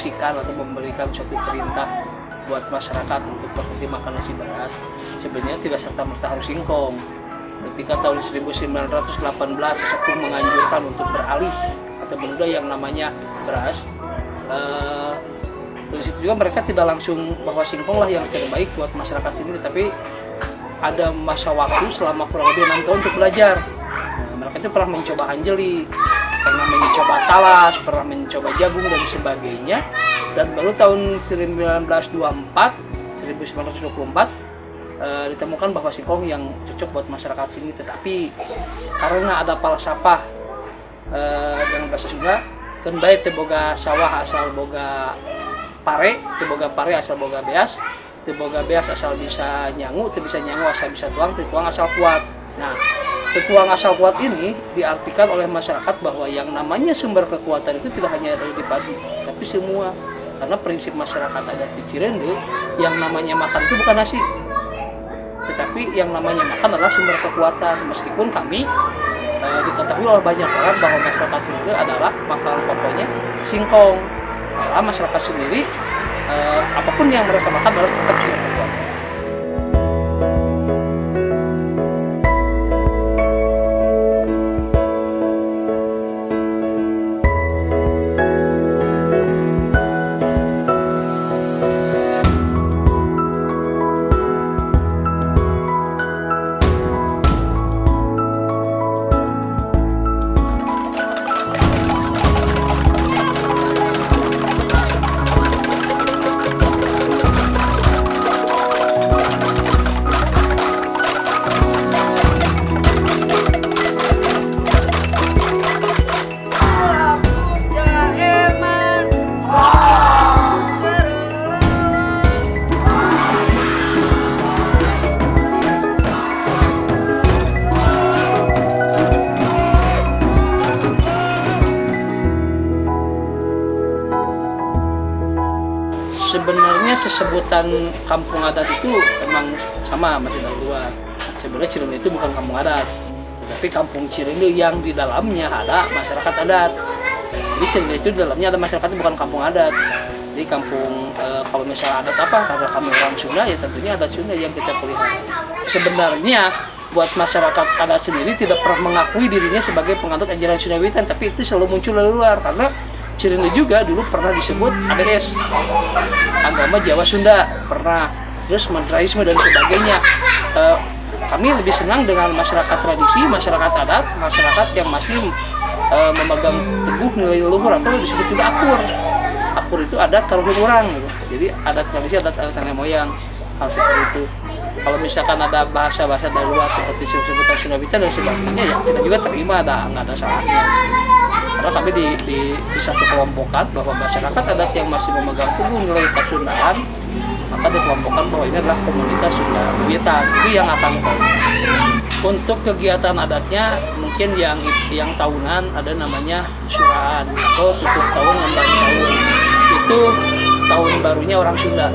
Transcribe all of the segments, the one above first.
menginstruksikan atau memberikan suatu perintah buat masyarakat untuk berhenti makan nasi beras, sebenarnya tidak serta-merta harus singkong. Ketika tahun 1918 Sesepuh menganjurkan untuk beralih atau menunda yang namanya beras, dari situ juga mereka tidak langsung bahwa singkong lah yang terbaik buat masyarakat sendiri, tapi ada masa waktu selama kurang lebih 6 tahun untuk belajar. Mereka itu pernah mencoba anjeli, pernah mencoba talas, pernah mencoba jagung dan sebagainya, dan baru tahun 1924 ditemukan bahwa singkong yang cocok buat masyarakat sini. Tetapi karena ada falsafah dengan bahasa Sunda, kan bae teu boga sawah asal boga pare, teu boga pare asal boga beas, teu boga beas asal bisa nyangu, teu bisa nyangu asal bisa tuang, teu tuang asal kuat. Nah, tuang asal kuat ini diartikan oleh masyarakat bahwa yang namanya sumber kekuatan itu tidak hanya ada di padi, tapi semua. Karena prinsip masyarakat adat di Cirende, yang namanya makan itu bukan nasi, tetapi yang namanya makan adalah sumber kekuatan. Meskipun kami diketahui oleh banyak orang bahwa masyarakat Cirende adalah makanan pokoknya singkong, karena masyarakat sendiri apapun yang mereka makan adalah tetap sumber kekuatan. Sebenarnya sesebutan kampung adat itu memang sama masih dari luar. Sebenarnya Cirende itu bukan kampung adat, tetapi kampung Cirende yang di dalamnya ada masyarakat adat. Jadi Cirende itu di dalamnya ada masyarakat, bukan kampung adat. Jadi kampung kalau misalnya adat apa, karena kami orang Sunda ya tentunya adat Sunda yang kita pelihara. Sebenarnya buat masyarakat adat sendiri tidak pernah mengakui dirinya sebagai penganut ajaran Sunda Wiwitan, tapi itu selalu muncul dari luar karena Cirende juga dulu pernah disebut ADS, agama Jawa Sunda, pernah, terus Mantraisme dan sebagainya. Kami lebih senang dengan masyarakat tradisi, masyarakat adat, masyarakat yang masih memegang teguh nilai leluhur atau disebut juga akur. Akur itu adat leluhur orang, gitu. Jadi adat tradisi, adat nenek moyang, hal seperti itu. Kalau misalkan ada bahasa-bahasa dari luar seperti sebutan Sunda Wiwitan dan sebagainya, ya kita juga terima, nggak ada salahnya. Karena kami di satu kelompokan bahwa masyarakat adat yang masih memegang teguh nilai Kasundaan, maka dikelompokkan bahwa ini adalah komunitas Sunda Wiwitan. Itu yang akan untuk kegiatan adatnya mungkin yang tahunan ada namanya suraan atau tutup tahun lembaran tahun. Itu tahun barunya orang Sunda.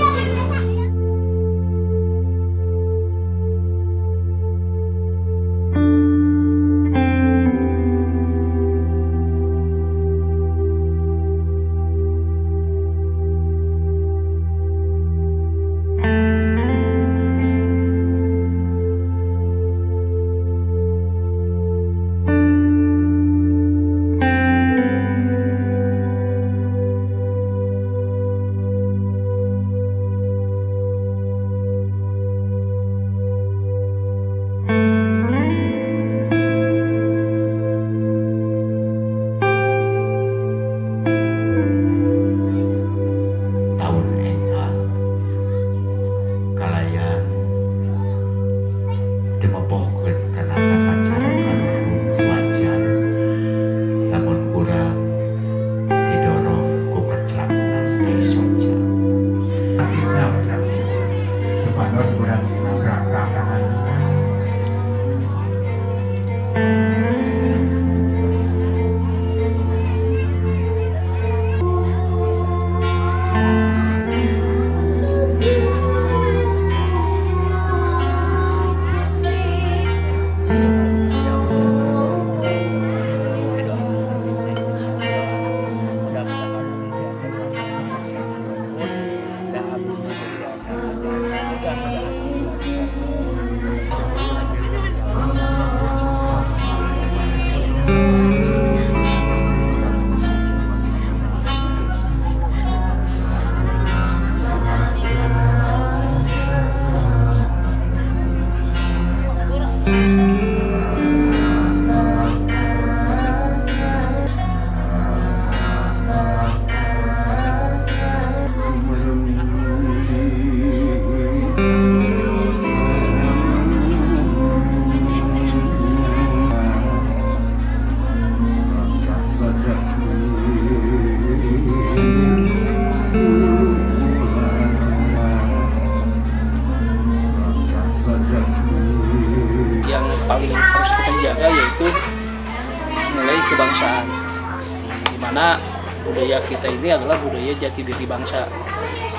budaya kita ini adalah budaya jati diri bangsa.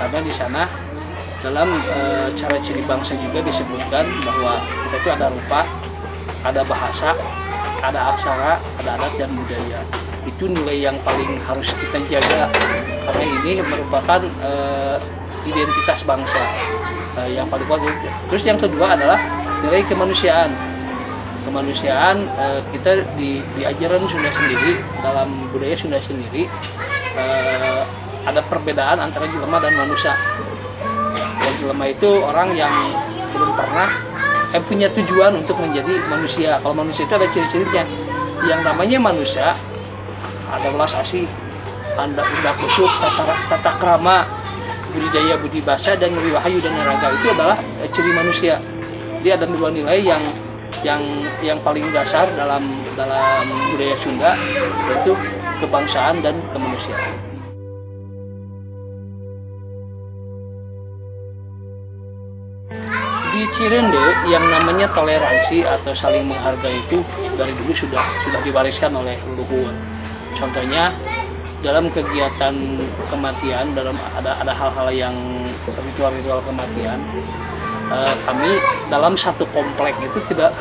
Karena di sana dalam cara ciri bangsa juga disebutkan bahwa kita itu ada rupa, ada bahasa, ada aksara, ada adat dan budaya. Itu nilai yang paling harus kita jaga karena ini merupakan identitas bangsa yang paling kuat. Terus yang kedua adalah nilai kemanusiaan. Kemanusiaan kita diajaran Sunda sendiri, dalam budaya Sunda sendiri ada perbedaan antara jelema dan manusia. Yang jelema itu orang yang belum pernah punya tujuan untuk menjadi manusia. Kalau manusia itu ada ciri-cirinya. Yang namanya manusia ada belas asih, anda udah kusuk, tata krama, budidaya, budi basa, dan wiwahayu dan neraga. Itu adalah ciri manusia. Dia ada dua nilai yang paling dasar dalam budaya Sunda, yaitu kebangsaan dan kemanusiaan. Di Cirende yang namanya toleransi atau saling menghargai itu dari dulu sudah diwariskan oleh leluhur. Contohnya dalam kegiatan kematian, dalam ada hal-hal yang ritual kematian, kami dalam satu komplek itu tidak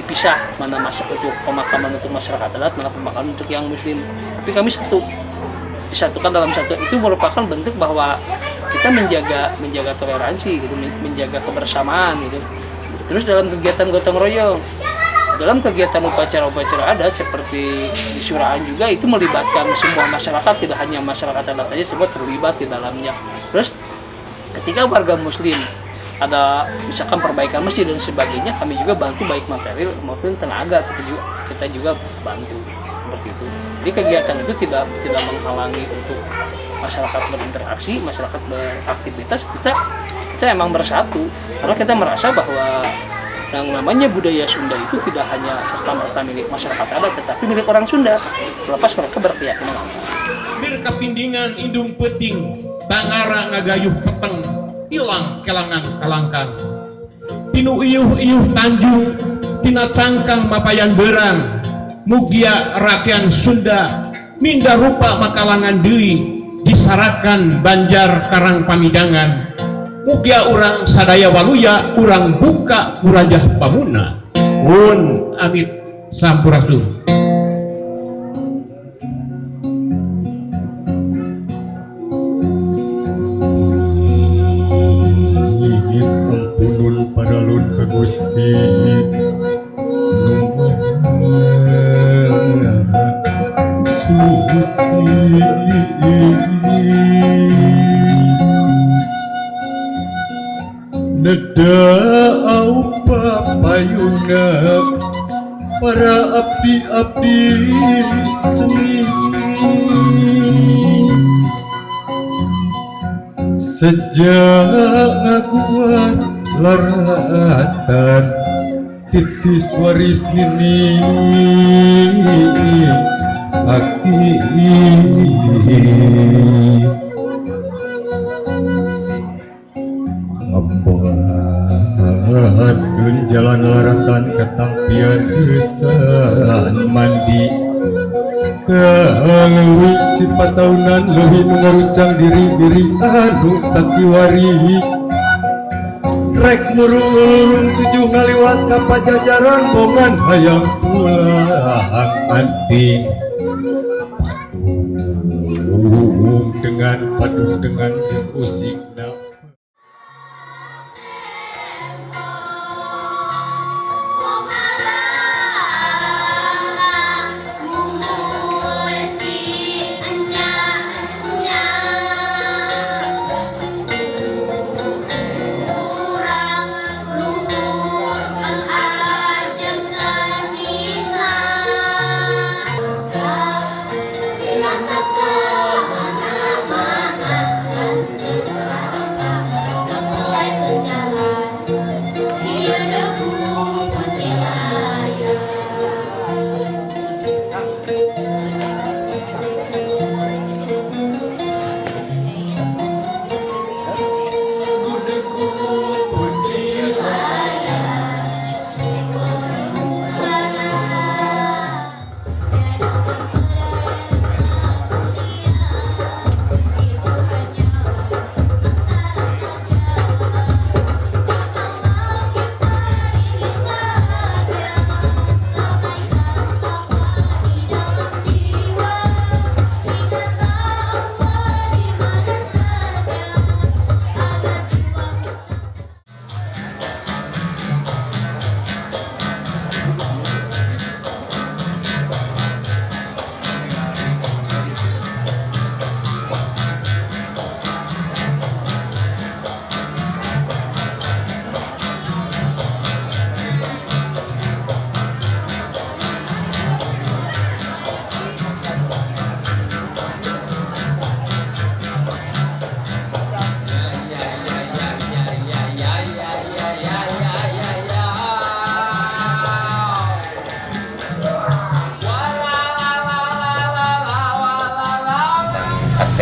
dipisah mana masuk untuk pemakaman untuk masyarakat adat, mana pemakaman untuk yang muslim. Tapi kami disatukan dalam satu. Itu merupakan bentuk bahwa kita menjaga toleransi gitu, menjaga kebersamaan gitu. Terus dalam kegiatan gotong royong, dalam kegiatan upacara-upacara adat seperti di Surahan juga itu melibatkan semua masyarakat, tidak hanya masyarakat adat saja, semua terlibat di dalamnya. Terus ketika warga muslim ada misalkan perbaikan masjid dan sebagainya, kami juga bantu baik material maupun tenaga, kita juga bantu seperti itu. Jadi kegiatan itu tidak menghalangi untuk masyarakat berinteraksi, masyarakat beraktivitas. Kita emang bersatu karena kita merasa bahwa yang namanya budaya Sunda itu tidak hanya serta-merta milik masyarakat adat, tetapi milik orang Sunda, lepas mereka berkeyakinan apa. Dirkapindingan indung peting, tangara ngagayuh peteng, hilang kelangan kalangkan. Tinu iyuh Tanjung, tina cangkang mapayan berang, mugia rakyat Sunda, minda rupa makalangan deui, disarakan Banjar Karang Pamidangan. Mugia urang sadaya waluya, urang buka urajah pamuna. Wun amit sampurasun. Ampunun paralun ka Gusti, Neda papayuna para abdi-abdi seni, sejak ngaguan laratan titis waris nini aki ngebuatkeun jalan laratan ketampian gesan mandi leuwih sifat tahunan leuwih mengeruncang diri anu sakiwari rek murung tujuh ngaliwat ka pajajaran bongan hayang pulang anting paduh dengan musikna.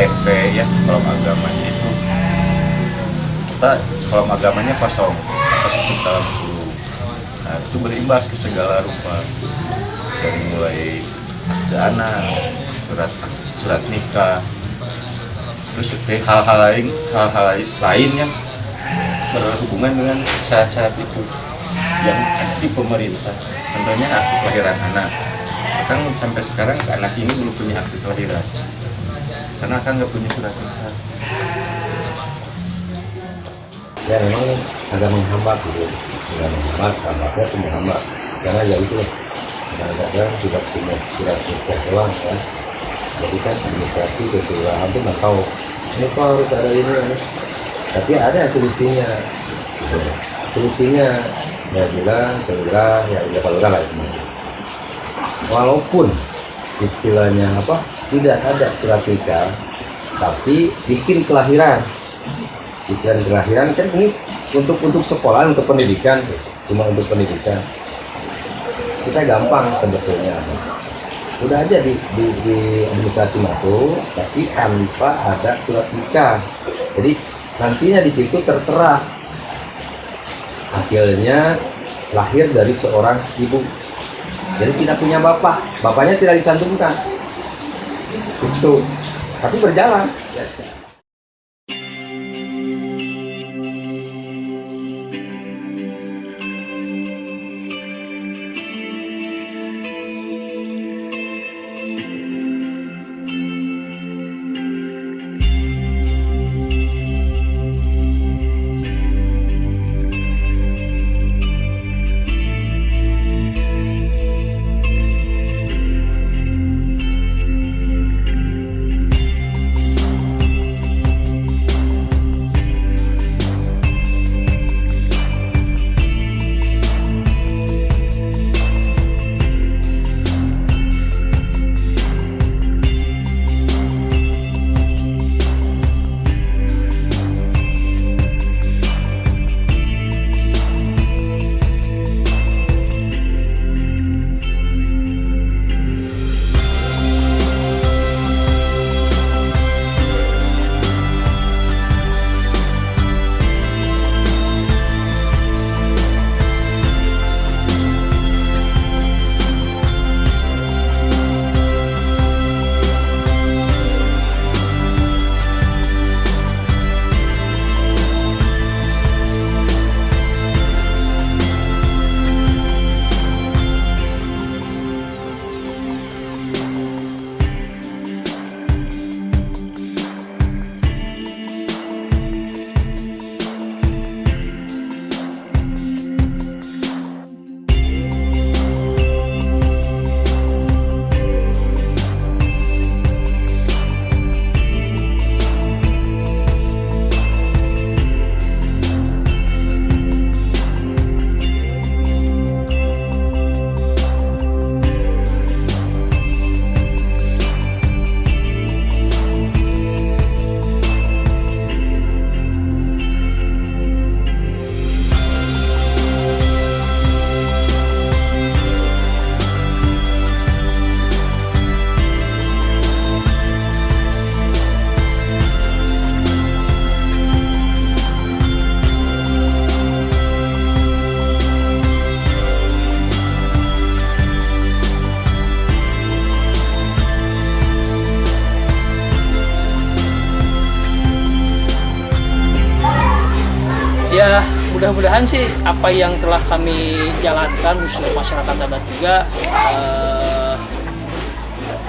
tempe ya. Kalau agamanya itu kita kalau agamanya kosong apa sekitar 10. Nah itu berimbas ke segala rupa, dari mulai akte anak, surat nikah, terus hal-hal lain yang berhubungan dengan syarat-syarat itu yang ada di pemerintah. Contohnya akte kelahiran anak. Kan sampai sekarang anak ini belum punya akte kelahiran karena kan nggak punya surat nikah. Ya memang agak menghambat gitu, agak menghambat, tampaknya itu menghambat karena ya itu kadang-kadang tidak punya surat nikah doang kan, jadi kan administrasi keseluruhan itu nggak tahu ini kok harus ada ini ya. Tapi ada solusinya gitu. Solusinya ya bilang segera ya kalau lah itu walaupun istilahnya apa tidak ada surat nikah tapi bikin kelahiran kan ini untuk sekolah, untuk pendidikan, cuma untuk pendidikan kita gampang sebetulnya, udah aja di administrasi masuk tapi tanpa ada surat nikah, jadi nantinya di situ tertera hasilnya lahir dari seorang ibu, jadi tidak punya bapak, bapaknya tidak dicantumkan itu, tapi berjalan. Ya mudah-mudahan sih apa yang telah kami jalankan khususnya masyarakat adat juga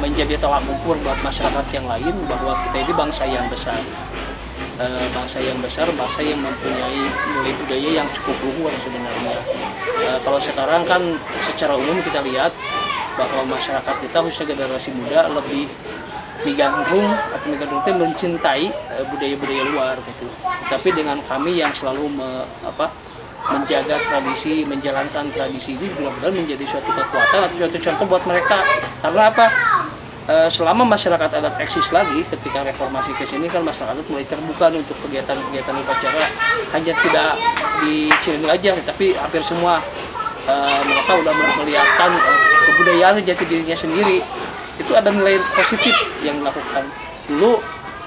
menjadi tolak ukur buat masyarakat yang lain bahwa kita ini bangsa yang besar, bangsa yang mempunyai nilai budaya yang cukup luhur sebenarnya. Kalau sekarang kan secara umum kita lihat bahwa masyarakat kita khususnya generasi muda lebih digandrung mencintai budaya-budaya luar gitu. Tapi dengan kami yang selalu menjaga tradisi, menjalankan tradisi ini benar-benar menjadi suatu kekuatan atau suatu contoh buat mereka. Karena apa? Selama masyarakat adat eksis lagi, ketika reformasi ke sini kan masyarakat adat mulai terbuka untuk kegiatan-kegiatan upacara, hanya tidak di Cirebon aja, tapi hampir semua mereka udah melihatkan kebudayaan jati dirinya sendiri. Itu ada nilai positif yang dilakukan. Dulu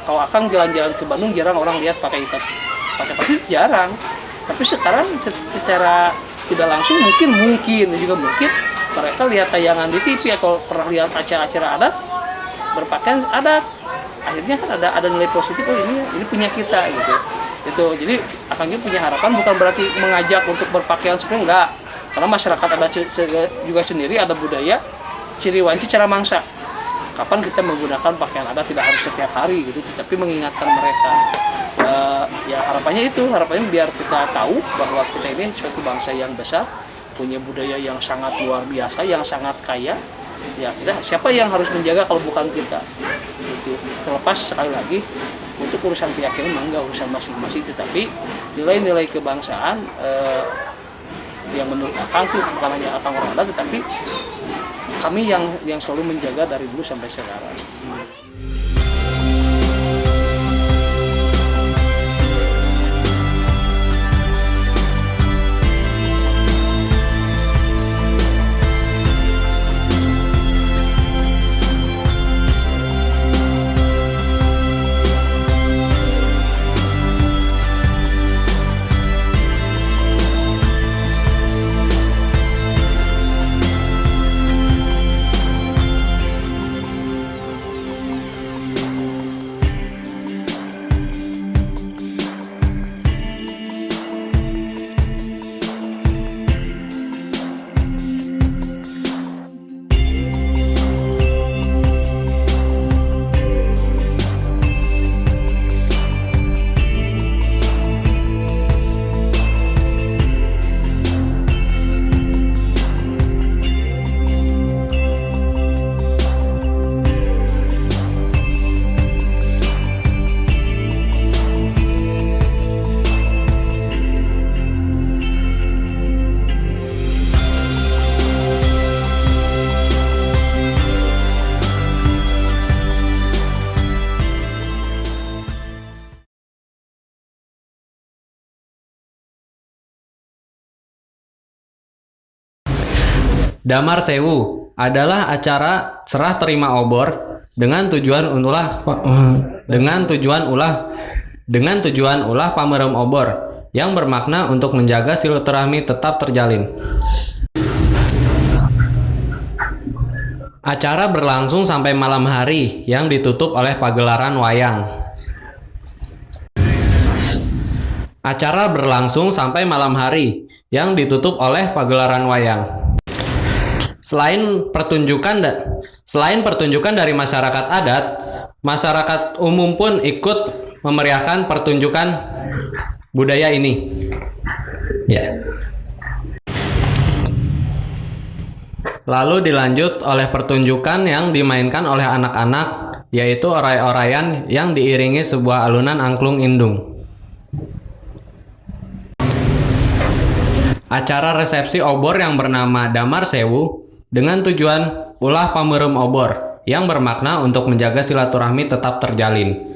kalau Akang jalan-jalan ke Bandung jarang orang lihat pakai plastik, jarang. Tapi sekarang secara tidak langsung mungkin juga mungkin mereka lihat tayangan di TV atau pernah lihat acara-acara adat berpakaian adat, akhirnya kan ada nilai positif, oh ini punya kita gitu. Itu jadi Akang punya harapan bukan berarti mengajak untuk berpakaian seperti enggak, karena masyarakat adat juga sendiri ada budaya ciri wanci cara mangsa. Kapan kita menggunakan pakaian adat tidak harus setiap hari gitu, tetapi mengingatkan mereka. Ya harapannya biar kita tahu bahwa kita ini suatu bangsa yang besar, punya budaya yang sangat luar biasa, yang sangat kaya. Ya siapa yang harus menjaga kalau bukan kita? Gitu. Terlepas sekali lagi untuk urusan keyakinan enggak urusan masing-masing, tetapi nilai-nilai kebangsaan yang menurut Akang sih bukan hanya Akang orang adat, tetapi kami yang selalu menjaga dari dulu sampai sekarang. Damar Sewu adalah acara serah terima obor dengan tujuan ulah pamerem obor yang bermakna untuk menjaga silaturahmi tetap terjalin. Acara berlangsung sampai malam hari yang ditutup oleh pagelaran wayang. Acara berlangsung sampai malam hari yang ditutup oleh pagelaran wayang. Selain pertunjukan dari masyarakat adat, masyarakat umum pun ikut memeriahkan pertunjukan budaya ini. Ya. Lalu dilanjut oleh pertunjukan yang dimainkan oleh anak-anak, yaitu oray-orayan yang diiringi sebuah alunan angklung indung. Acara resepsi obor yang bernama Damar Sewu dengan tujuan ulah pamerem obor yang bermakna untuk menjaga silaturahmi tetap terjalin.